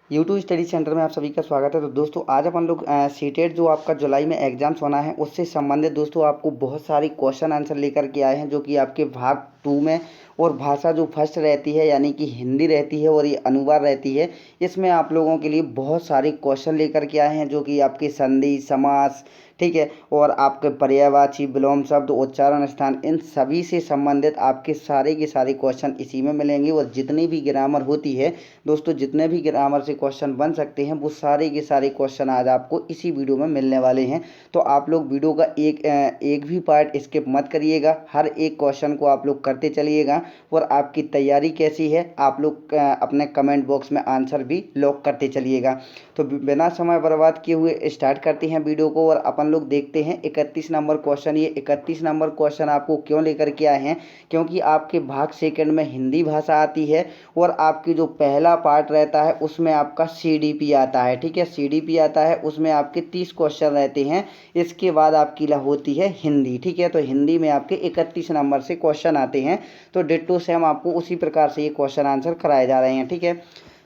YouTube study centre में आप सभी का स्वागत है। तो दोस्तों आज अपन लोग सीटेट जो आपका जुलाई में एग्जाम्स होना है उससे संबंधित दोस्तों आपको बहुत सारी क्वेश्चन आंसर लेकर के आए हैं, जो कि आपके भाग 2 में और भाषा जो फर्स्ट रहती है यानी कि हिंदी रहती है और ये अनुवाद रहती है, इसमें आप लोगों के लिए बहुत सारे क्वेश्चन लेकर के आए हैं, जो कि आपकी संधि समास, ठीक है, और आपके पर्यायवाची विलोम शब्द उच्चारण स्थान, इन सभी से संबंधित आपके सारे के सारे क्वेश्चन इसी में मिलेंगे। और जितनी भी ग्रामर होती है दोस्तों, जितने भी ग्रामर से क्वेश्चन बन सकते हैं वो सारे के सारे क्वेश्चन आज आपको इसी वीडियो में मिलने वाले हैं। तो आप लोग वीडियो का एक भी पार्ट स्किप मत करिएगा, हर एक क्वेश्चन को आप लोग करते चलिएगा। और आपकी तैयारी कैसी है आप लोग अपने कमेंट बॉक्स में आंसर भी लॉक करते चलिएगा। तो बिना समय बर्बाद किए हुए स्टार्ट करते हैं वीडियो को और अपन लोग देखते हैं 31 नंबर क्वेश्चन। ये 31 नंबर क्वेश्चन आपको क्यों लेकर के आए हैं, क्योंकि आपके भाग सेकंड में हिंदी भाषा आती है और आपकी जो पहला पार्ट रहता है उसमें आपका सीडीपी आता है, ठीक है, सीडीपी आता है, उसमें आपके 30 क्वेश्चन रहते हैं। इसके बाद आपकी होती है हिंदी, ठीक है। तो हिंदी में आपके 31 नंबर से क्वेश्चन आते हैं। तो डिट्टो से हम आपको उसी प्रकार से ये क्वेश्चन आंसर कराए जा रहे हैं, ठीक है।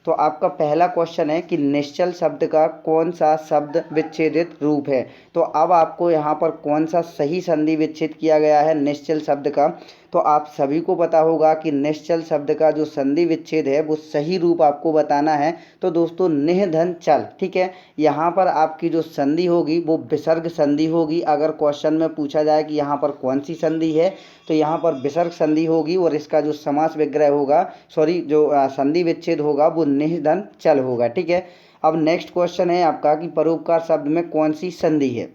तो आपका पहला क्वेश्चन है कि निश्चल शब्द का कौन सा शब्द विच्छेदित रूप है। तो अब आपको यहाँ पर कौन सा सही संधि विच्छेद किया गया है निश्चल शब्द का। तो आप सभी को पता होगा कि निश्चल शब्द का जो संधि विच्छेद है वो सही रूप आपको बताना है। तो दोस्तों निह धन चल, ठीक है, यहाँ पर आपकी जो संधि होगी वो विसर्ग संधि होगी। अगर क्वेश्चन में पूछा जाए कि यहाँ पर कौन सी संधि है तो यहाँ पर विसर्ग संधि होगी और इसका जो समास विग्रह होगा, जो संधि विच्छेद होगा वो निह धन चल होगा, ठीक है। अब नेक्स्ट क्वेश्चन है आपका कि परोपकार शब्द में कौन सी संधि है।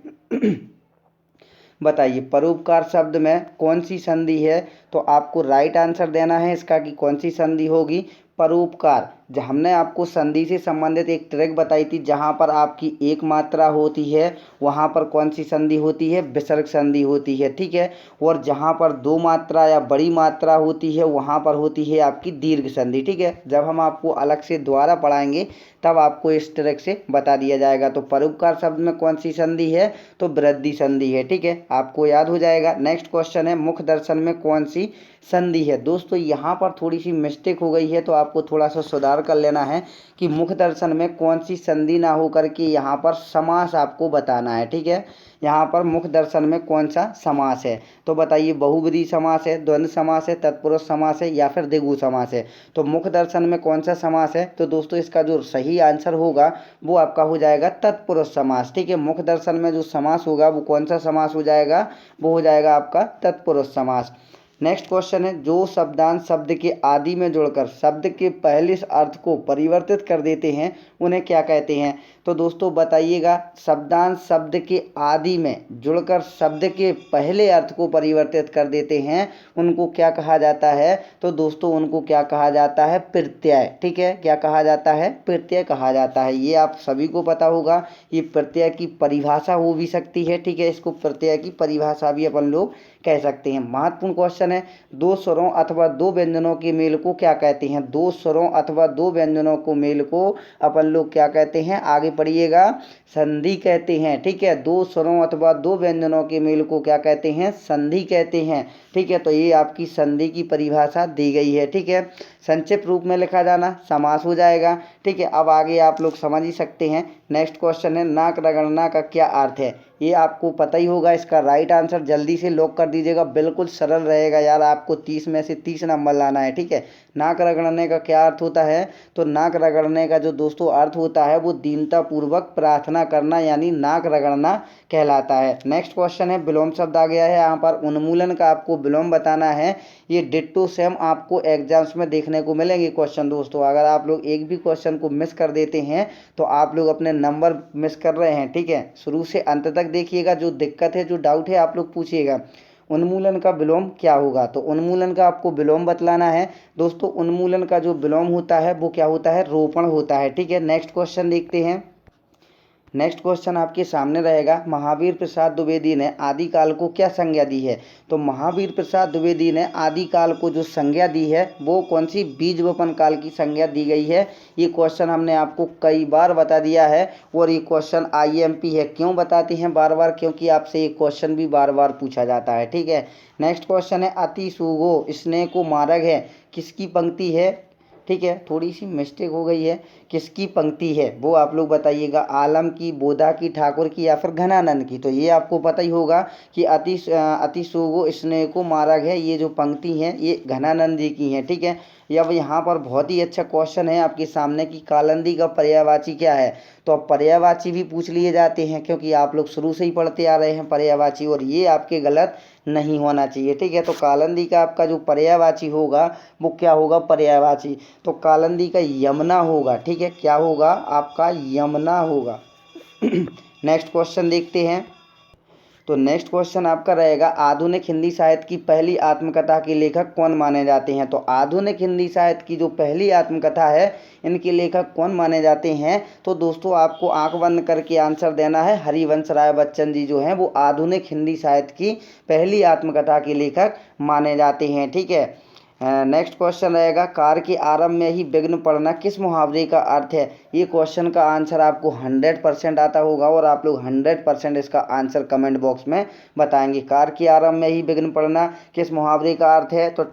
बताइए परोपकार शब्द में कौन सी संधि है। तो आपको राइट आंसर देना है इसका कि कौन सी संधि होगी। परोपकार, हमने आपको संधि से संबंधित एक ट्रिक बताई थी, जहाँ पर आपकी एक मात्रा होती है वहाँ पर कौन सी संधि होती है, विसर्ग संधि होती है, ठीक है। और जहाँ पर दो मात्रा या बड़ी मात्रा होती है वहाँ पर होती है आपकी दीर्घ संधि, ठीक है। जब हम आपको अलग से दोबारा पढ़ाएंगे तब आपको इस ट्रिक से बता दिया जाएगा। तो परोपकार शब्द में कौन सी संधि है, तो वृद्धि संधि है, ठीक है, आपको याद हो जाएगा। नेक्स्ट क्वेश्चन है मुख दर्शन में कौन सी संधि है। दोस्तों यहाँ पर थोड़ी सी मिस्टेक हो गई है, तो आपको थोड़ा सा सुधार कर लेना है कि मुख दर्शन में कौन सी संधि ना हो करके यहाँ पर समास आपको बताना है, ठीक है। यहाँ पर मुख दर्शन में कौन सा समास है, तो बताइए बहुब्रीहि समास है, द्वंद्व समास है, तत्पुरुष समास है या फिर द्विगु समास है। तो मुख दर्शन में कौन सा समास है, तो दोस्तों इसका जो सही आंसर होगा वो आपका हो जाएगा तत्पुरुष समास, ठीक है। मुख दर्शन में जो समास होगा वो कौन सा समास हो जाएगा, वो हो जाएगा आपका तत्पुरुष समास। नेक्स्ट क्वेश्चन है जो शब्दांश शब्द के आदि में जुड़कर शब्द के पहले अर्थ को परिवर्तित कर देते हैं उन्हें क्या कहते हैं। तो दोस्तों बताइएगा शब्दांश शब्द के आदि में जुड़कर शब्द के पहले अर्थ को परिवर्तित कर देते हैं उनको क्या कहा जाता है। तो दोस्तों उनको क्या कहा जाता है, प्रत्यय, ठीक है। क्या कहा जाता है, प्रत्यय कहा जाता है। ये आप सभी को पता होगा, ये प्रत्यय की परिभाषा हो भी सकती है, ठीक है, इसको प्रत्यय की परिभाषा भी अपन लोग कह सकते हैं। महत्वपूर्ण क्वेश्चन है दो स्वरों अथवा दो व्यंजनों के मेल को क्या कहते हैं। दो स्वरों अथवा दो व्यंजनों को मेल को अपन लोग क्या कहते हैं, आगे पढ़िएगा, संधि कहते हैं, ठीक है। दो स्वरों अथवा दो व्यंजनों के मेल को क्या कहते हैं, संधि कहते हैं, ठीक है। तो ये आपकी संधि की परिभाषा दी गई है, ठीक है। संक्षिप्त रूप में लिखा जाना समास हो जाएगा, ठीक है। अब आगे आप लोग समझ ही सकते हैं। नेक्स्ट क्वेश्चन है नाक रगड़ना का क्या अर्थ है। ये आपको पता ही होगा, इसका राइट आंसर जल्दी से लॉक कर दीजिएगा, बिल्कुल सरल रहेगा यार, आपको 30 में से 30 नंबर लाना है, ठीक है। नाक रगड़ने का क्या अर्थ होता है, तो नाक रगड़ने का जो दोस्तों अर्थ होता है वो दीनतापूर्वक प्रार्थना करना यानी नाक रगड़ना कहलाता है। नेक्स्ट क्वेश्चन है विलोम शब्द आ गया है, यहाँ पर उन्मूलन का आपको विलोम बताना है। ये डिट्टो सेम आपको एग्जाम्स में देखने को मिलेंगे क्वेश्चन दोस्तों। अगर आप लोग एक भी क्वेश्चन को मिस कर देते हैं तो आप लोग अपने नंबर मिस कर रहे हैं, ठीक है। शुरू से अंत तक देखिएगा, जो दिक्कत है जो डाउट है आप लोग पूछिएगा। उन्मूलन का विलोम क्या होगा, तो उन्मूलन का आपको विलोम बतलाना है दोस्तों। उन्मूलन का जो विलोम होता है वो क्या होता है, रोपण होता है, ठीक है। नेक्स्ट क्वेश्चन देखते हैं। नेक्स्ट क्वेश्चन आपके सामने रहेगा महावीर प्रसाद द्विवेदी ने आदिकाल को क्या संज्ञा दी है। तो महावीर प्रसाद द्विवेदी ने आदिकाल को जो संज्ञा दी है वो कौन सी, बीज वपन काल की संज्ञा दी गई है। ये क्वेश्चन हमने आपको कई बार बता दिया है और ये क्वेश्चन आईएमपी है। क्यों बताते हैं बार बार, क्योंकि आपसे ये क्वेश्चन भी बार बार पूछा जाता है, ठीक है। नेक्स्ट क्वेश्चन है अति सुगो स्नेह को मार्ग है, किसकी पंक्ति है। ठीक है, थोड़ी सी मिस्टेक हो गई है। किसकी पंक्ति है वो आप लोग बताइएगा, आलम की, बोधा की, ठाकुर की या फिर घनानंद की। तो ये आपको पता ही होगा कि अति सोगो स्नेह को मार्ग है, ये जो पंक्ति है ये घनानंद जी की हैं। ठीक है, या अब यहाँ पर बहुत ही अच्छा क्वेश्चन है आपके सामने कि कालिंदी का पर्यायवाची क्या है। तो अब पर्यायवाची भी पूछ लिए जाते हैं, क्योंकि आप लोग शुरू से ही पढ़ते आ रहे हैं पर्यायवाची, और ये आपके गलत नहीं होना चाहिए। ठीक है, तो कालिंदी का आपका जो पर्यायवाची होगा वो क्या होगा, पर्यायवाची। तो कालिंदी का यमुना होगा। ठीक है, क्या होगा आपका, यमुना होगा। नेक्स्ट क्वेश्चन देखते हैं। तो नेक्स्ट क्वेश्चन आपका रहेगा, आधुनिक हिंदी साहित्य की पहली आत्मकथा के लेखक कौन माने जाते हैं। तो आधुनिक हिंदी साहित्य की जो पहली आत्मकथा है इनके लेखक कौन माने जाते हैं। तो दोस्तों आपको आंख बंद करके आंसर देना है, हरिवंश राय बच्चन जी जो हैं वो आधुनिक हिंदी साहित्य की पहली आत्मकथा के लेखक माने जाते हैं। ठीक है, नेक्स्ट क्वेश्चन रहेगा, कार्य के आरंभ में ही विघ्न पड़ना किस मुहावरे का अर्थ है। ये क्वेश्चन का आंसर आपको 100% आता होगा और आप लोग 100% इसका आंसर कमेंट बॉक्स में बताएंगे। कार्य के आरंभ में ही विघ्न पड़ना किस मुहावरे का अर्थ है। तो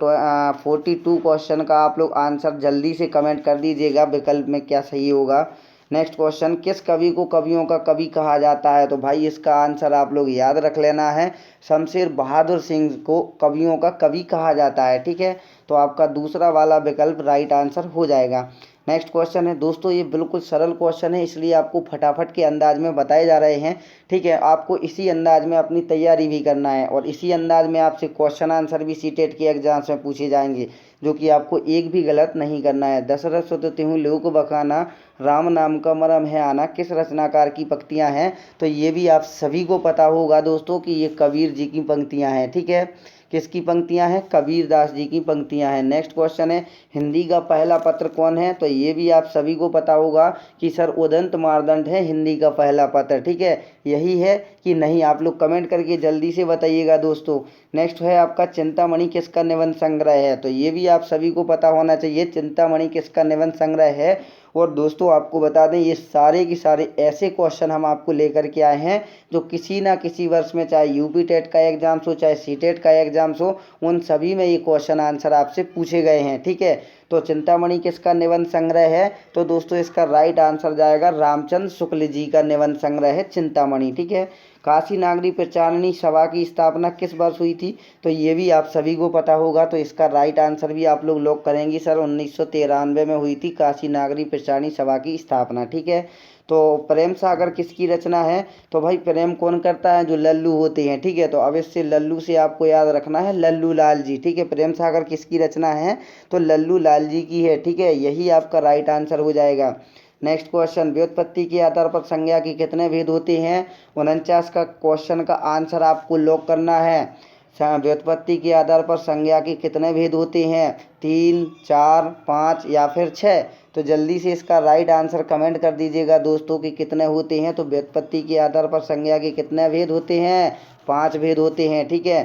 42 क्वेश्चन का आप लोग आंसर जल्दी से कमेंट कर दीजिएगा, विकल्प में क्या सही होगा। नेक्स्ट क्वेश्चन, किस कवि को कवियों का कवि कहा जाता है। तो भाई इसका आंसर आप लोग याद रख लेना है, शमशेर बहादुर सिंह को कवियों का कवि कहा जाता है। ठीक है, तो आपका दूसरा वाला विकल्प राइट आंसर हो जाएगा। नेक्स्ट क्वेश्चन है दोस्तों, ये बिल्कुल सरल क्वेश्चन है, इसलिए आपको फटाफट के अंदाज में बताए जा रहे हैं। ठीक है, आपको इसी अंदाज में अपनी तैयारी भी करना है और इसी अंदाज में आपसे क्वेश्चन आंसर भी सीटेट के एग्जाम्स में पूछे जाएंगे, जो कि आपको एक भी गलत नहीं करना है। दशरथ सुत तिहु लोक बखाना, राम नाम का मरम है आना किस रचनाकार की पंक्तियां हैं। तो ये भी आप सभी को पता होगा दोस्तों कि ये कबीर जी की पंक्तियां हैं। ठीक है, किसकी पंक्तियां हैं, कबीर दास जी की पंक्तियां हैं। नेक्स्ट क्वेश्चन है, हिंदी का पहला पत्र कौन है। तो ये भी आप सभी को पता होगा कि सर उदंत मार्दंड है हिंदी का पहला पत्र। ठीक है, यही है कि नहीं, आप लोग कमेंट करके जल्दी से बताइएगा दोस्तों। नेक्स्ट है आपका, चिंतामणि किसका निबंध संग्रह है। तो ये भी आप सभी को पता होना चाहिए, चिंतामणि किसका निबंध संग्रह है। और दोस्तों आपको बता दें, ये सारे के सारे ऐसे क्वेश्चन हम आपको लेकर के आए हैं जो किसी ना किसी वर्ष में, चाहे यूपी टेट का एग्जाम्स हो चाहे सी टेट का एग्जाम्स हो, उन सभी में ये क्वेश्चन आंसर आपसे पूछे गए हैं। ठीक है, तो चिंतामणि किसका निबंध संग्रह है। तो दोस्तों इसका राइट आंसर जाएगा रामचंद्र शुक्ल जी का निबंध संग्रह है चिंतामणि। ठीक है, काशी नागरी प्रचारिणी सभा की स्थापना किस वर्ष हुई थी। तो ये भी आप सभी को पता होगा, तो इसका राइट आंसर भी आप लोग लॉक करेंगे, सर 1993 में हुई थी काशी नागरी प्रचारिणी सभा की स्थापना। ठीक है, तो प्रेम सागर किसकी रचना है। तो भाई प्रेम कौन करता है, जो लल्लू होते हैं। ठीक है, तो अब इससे लल्लू से आपको याद रखना है लल्लू लाल जी। ठीक है, प्रेम सागर किसकी रचना है, तो लल्लू लाल जी की है। ठीक है, यही आपका राइट आंसर हो जाएगा। नेक्स्ट क्वेश्चन, व्युत्पत्ति के आधार पर संज्ञा के कितने भेद होते हैं। 49 का क्वेश्चन का आंसर आपको लॉक करना है। व्युत्पत्ति के आधार पर संज्ञा के कितने भेद होते हैं, 3, 4, 5 या फिर 6। तो जल्दी से इसका राइट आंसर कमेंट कर दीजिएगा दोस्तों कि कितने होते हैं। तो व्युत्पत्ति के आधार पर संज्ञा के कितने भेद होते हैं, 5 भेद होते हैं। ठीक है,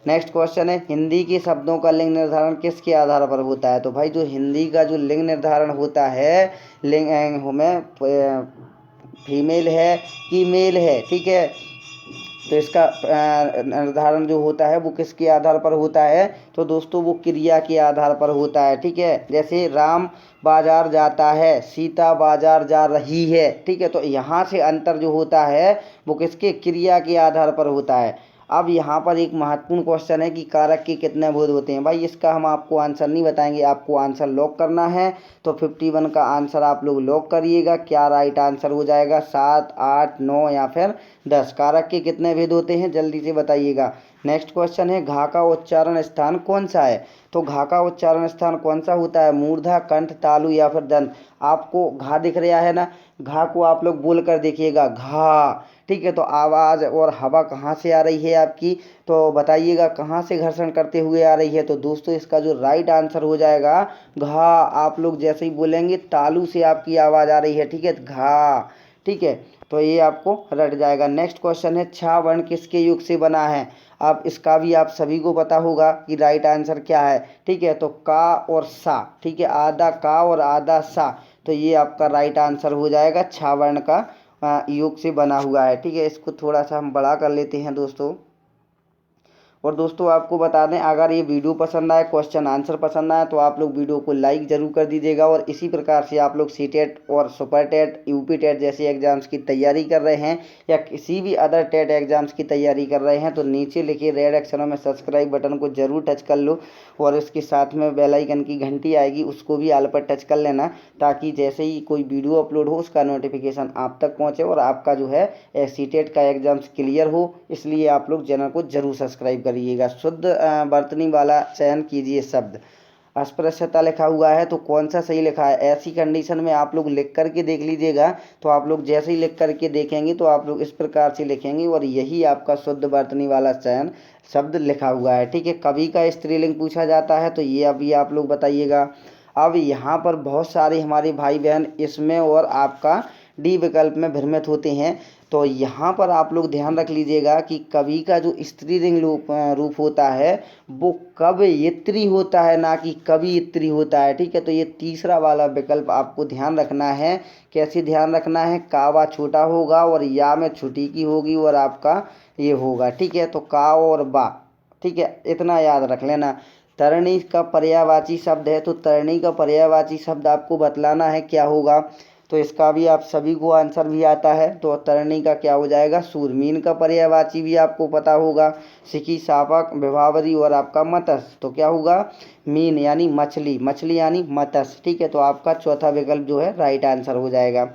नेक्स्ट क्वेश्चन है, हिंदी के शब्दों का लिंग निर्धारण किसके आधार पर होता है। तो भाई जो हिंदी का जो लिंग निर्धारण होता है, लिंग में फीमेल है कि मेल है। ठीक है, तो इसका निर्धारण जो होता है वो किसके आधार पर होता है। तो दोस्तों वो क्रिया के आधार पर होता है। ठीक है, जैसे राम बाजार जाता है, सीता बाजार जा रही है। ठीक है, तो यहाँ से अंतर जो होता है वो किसके, क्रिया के आधार पर होता है। अब यहाँ पर एक महत्वपूर्ण क्वेश्चन है कि कारक के कितने बोध होते हैं। भाई इसका हम आपको आंसर नहीं बताएंगे, आपको आंसर लॉक करना है। तो 51 का आंसर आप लोग लॉक करिएगा। क्या राइट आंसर हो जाएगा, 7, 8, 9 या फिर 10। कारक के कितने भेद होते हैं जल्दी से बताइएगा। नेक्स्ट क्वेश्चन है, घा का उच्चारण स्थान कौन सा है। तो घा का उच्चारण स्थान कौन सा होता है, मूर्धा, कंठ, तालु या फिर दंत। आपको घा दिख रहा है ना, घा को आप लोग बोल कर देखिएगा, घा। ठीक है, तो आवाज़ और हवा कहाँ से आ रही है आपकी, तो बताइएगा कहाँ से घर्षण करते हुए आ रही है। तो दोस्तों इसका जो राइट आंसर हो जाएगा घा। आप लोग जैसे ही बोलेंगे तालू से आपकी आवाज़ आ रही है। ठीक है, घा। ठीक है, तो ये आपको रट जाएगा। नेक्स्ट क्वेश्चन है, छा वर्ण किसके युग से बना है। अब इसका भी आप सभी को पता होगा कि राइट आंसर क्या है। ठीक है, तो का और सा। ठीक है, आधा का और आधा सा। तो ये आपका राइट आंसर हो जाएगा, छा वर्ण का योग से बना हुआ है। ठीक है, इसको थोड़ा सा हम बड़ा कर लेते हैं दोस्तों। और दोस्तों आपको बता दें, अगर ये वीडियो पसंद आए, क्वेश्चन आंसर पसंद आए, तो आप लोग वीडियो को लाइक ज़रूर कर दीजिएगा। और इसी प्रकार से आप लोग सीटेट और सुपर टेट, यूपी टेट जैसे एग्जाम्स की तैयारी कर रहे हैं या किसी भी अदर टेट एग्जाम्स की तैयारी कर रहे हैं, तो नीचे लिखे रेड अक्षरों में सब्सक्राइब बटन को जरूर टच कर लो और इसके साथ में बेल आइकन की घंटी आएगी, उसको भी ऑल पर टच कर लेना, ताकि जैसे ही कोई वीडियो अपलोड हो उसका नोटिफिकेशन आप तक पहुँचे और आपका जो है सीटेट का एग्जाम्स क्लियर हो। इसलिए आप लोग चैनल को जरूर सब्सक्राइब करिएगा। शुद्ध वर्तनी वाला चयन कीजिए शब्द। अस्पृश्यता लिखा हुआ है तो कौन सा सही लिखा है, ऐसी कंडीशन में आप लोग लिख करके देख लीजिएगा। तो आप लोग जैसे ही लिख करके देखेंगे तो आप लोग इस प्रकार से लिखेंगे और यही आपका शुद्ध वर्तनी वाला चयन शब्द लिखा हुआ है। ठीक है, कवि का स्त्रीलिंग पूछा जाता है तो ये अभी आप लोग बताइएगा। अब यहाँ पर बहुत सारे हमारे भाई बहन इसमें और आपका डी विकल्प में भ्रमित होते हैं। तो यहाँ पर आप लोग ध्यान रख लीजिएगा कि कवि का जो स्त्रीलिंग रूप होता है वो कवयित्री होता है, ना कि कवियित्री होता है। ठीक है, तो ये तीसरा वाला विकल्प आपको ध्यान रखना है। कैसे ध्यान रखना है, कावा छोटा होगा और या में छुटी की होगी और आपका ये होगा। ठीक है, तो का और बा, ठीक है, इतना याद रख लेना। तरणी का पर्यायवाची शब्द है तो तरणी का पर्यायवाची शब्द आपको बतलाना है क्या होगा। तो इसका भी आप सभी को आंसर भी आता है। तो तरणी का क्या हो जाएगा, सूरमीन का पर्यायवाची भी आपको पता होगा, सिकी, सापक, विभावरी और आपका मत्स्य, तो क्या होगा, मीन यानी मछली, मछली यानी मत्स्य। ठीक है, तो आपका चौथा विकल्प जो है राइट आंसर हो जाएगा।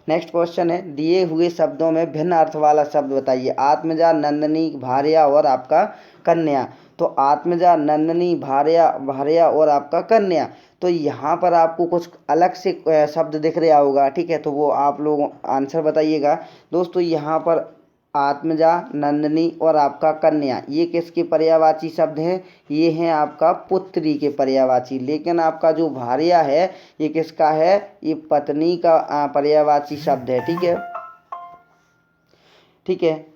नेक्स्ट क्वेश्चन है, दिए हुए शब्दों में भिन्न अर्थ वाला शब्द बताइए। आत्मजा, नंदनी, भार्या और आपका कन्या। तो आत्मजा, नंदनी, भार्या और आपका कन्या, तो यहाँ पर आपको कुछ अलग से शब्द दिख रहा होगा। ठीक है, तो वो आप लोग आंसर बताइएगा। दोस्तों यहाँ पर आत्मजा, नंदनी और आपका कन्या ये किसके पर्यायवाची शब्द हैं, ये हैं आपका पुत्री के पर्यायवाची। लेकिन आपका जो भार्या है ये किसका है, ये पत्नी का पर्यायवाची शब्द है। ठीक है, ठीक है,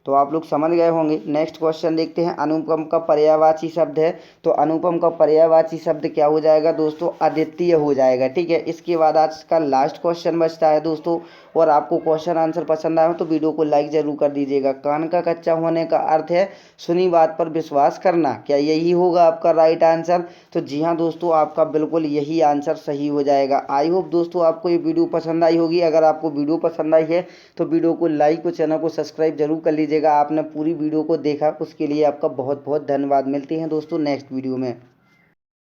तो आप लोग समझ गए होंगे। नेक्स्ट क्वेश्चन देखते हैं, अनुपम का पर्यायवाची शब्द है तो अनुपम का पर्यायवाची शब्द क्या हो जाएगा दोस्तों, अद्वितीय हो जाएगा। ठीक है, इसके बाद आज का लास्ट क्वेश्चन बचता है दोस्तों। और आपको क्वेश्चन आंसर पसंद आया हो तो वीडियो को लाइक जरूर कर दीजिएगा। कान का कच्चा होने का अर्थ है सुनी बात पर विश्वास करना, क्या यही होगा आपका राइट आंसर। तो जी हाँ दोस्तों, आपका बिल्कुल यही आंसर सही हो जाएगा। आई होप दोस्तों आपको ये वीडियो पसंद आई होगी। अगर आपको वीडियो पसंद आई है तो वीडियो को लाइक और चैनल को सब्सक्राइब जरूर कर लीजिएगा। आपने पूरी वीडियो को देखा उसके लिए आपका बहुत बहुत धन्यवाद। मिलते हैं दोस्तों नेक्स्ट वीडियो में।